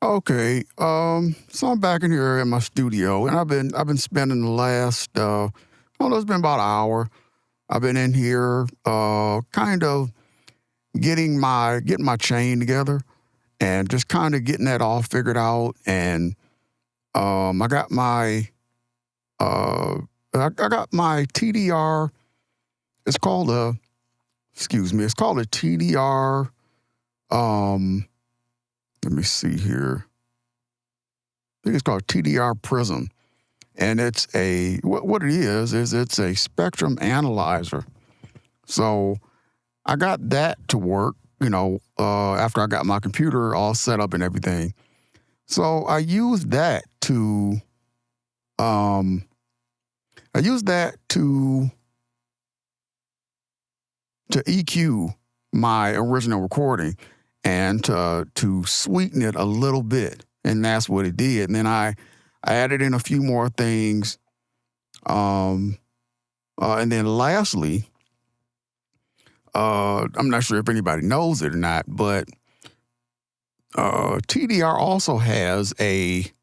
Okay. So I'm back in here in my studio, and I've been spending the last it's been about an hour. I've been in here, kind of getting my chain together, and just kind of getting that all figured out. And I got my I got my TDR. It's called a It's called a TDR. Um, Let me see here. I think it's called TDR Prism. And it's what it is it's a spectrum analyzer. So I got that to work, after I got my computer all set up and everything. So um, I used that to EQ my original recording and to sweeten it a little bit. And that's what it did. And then I added in a few more things. And then lastly, I'm not sure if anybody knows it or not, but TDR also has they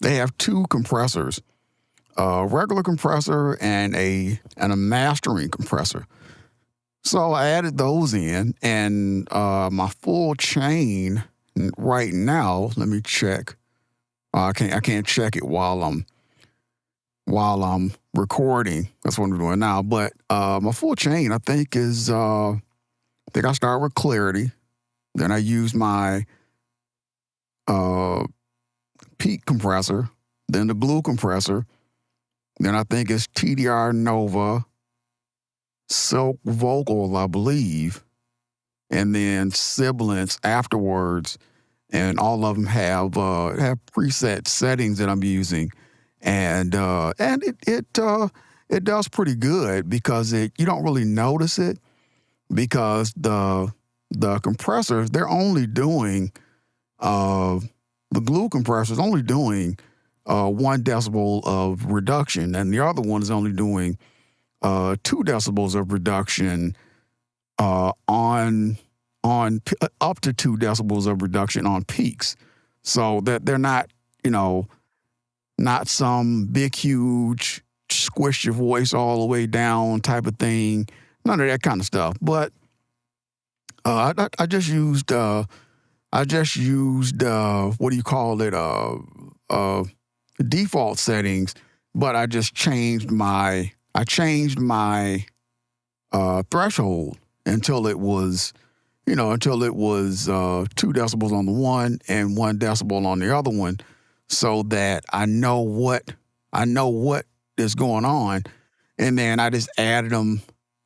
have two compressors, a regular compressor and a mastering compressor. So I added those in, and my full chain right now. Let me check. I can't check it while I'm recording. That's what I'm doing now. But my full chain, I think, I started with clarity. Then I used my peak compressor, then the glue compressor. Then I think it's TDR Nova, Silk Vocal, I believe, and then Sibilance afterwards. And all of them have preset settings that I'm using, and it does pretty good because you don't really notice it because the compressors, they're only doing the glue compressor is only doing 1 decibel of reduction, and the other one is only doing 2 decibels of reduction on up to 2 decibels of reduction on peaks. So that they're not, not some big, huge squish your voice all the way down type of thing. None of that kind of stuff. But I just used what do you call it? Default settings, but I just changed my threshold until it was 2 decibels on the one and 1 decibel on the other one, so that I know what is going on. And then I just added them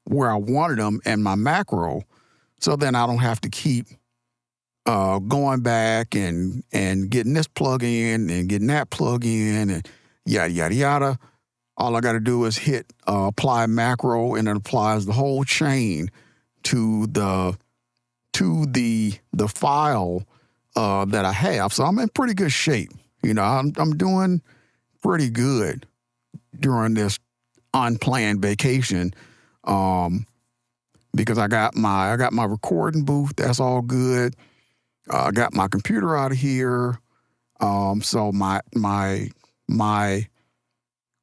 where I wanted them in my macro, so then I don't have to keep going back and getting this plug in and getting that plug in and yada yada yada. All I got to do is hit apply macro, and it applies the whole chain to the file that I have. So I'm in pretty good shape. I'm doing pretty good during this unplanned vacation, because I got my recording booth. That's all good. I got my computer out of here. So my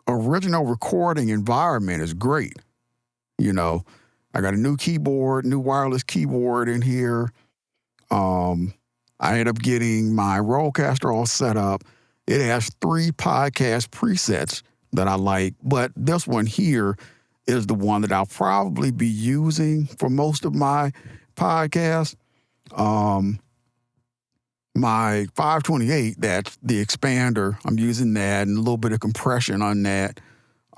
original recording environment is great. I got a new wireless keyboard in here. I ended up getting my Rodecaster all set up. It has 3 podcast presets that I like, but this one here is the one that I'll probably be using for most of my podcasts. My 528, that's the expander. I'm using that and a little bit of compression on that.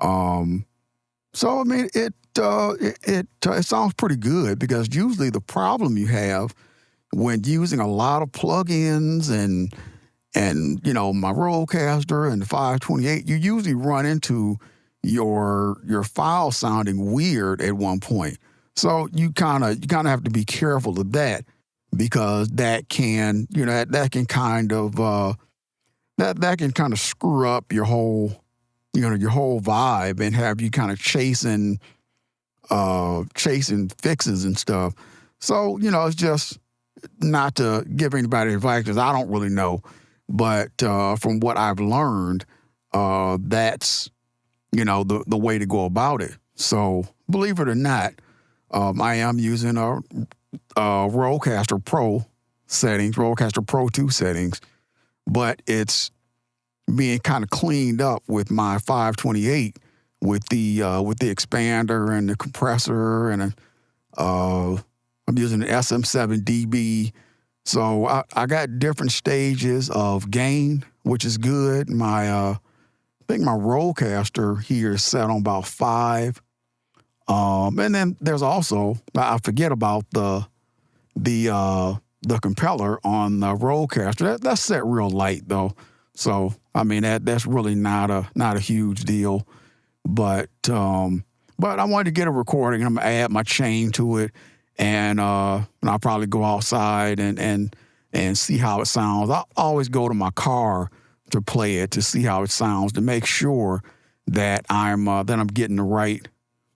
So I mean, it sounds pretty good, because usually the problem you have when using a lot of plugins and my Rodecaster and the 528, you usually run into your file sounding weird at one point. So you kind of have to be careful of that, because that can kind of screw up your whole vibe and have you kind of chasing fixes and stuff. So it's not to give anybody advice because I don't really know, but from what I've learned, that's the way to go about it. So believe it or not, I am using a Rodecaster Pro settings, Rodecaster Pro 2 settings, but it's being kind of cleaned up with my 528 with the expander and the compressor, and I'm using the SM7 DB. So I got different stages of gain, which is good. I think my Rodecaster here is set on about 5. And then there's also, I forget about the compeller on the Rodecaster. That's set real light though. So I mean that's really not a huge deal. But I wanted to get a recording. I'm gonna add my chain to it, and I'll probably go outside and see how it sounds. I always go to my car to play it to see how it sounds, to make sure that I'm getting the right,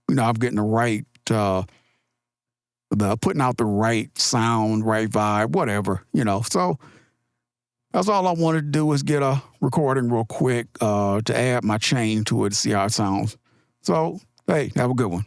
I'm getting the right, putting out the right sound, right vibe, whatever, So that's all I wanted to do is get a recording real quick to add my chain to it to see how it sounds. So, hey, have a good one.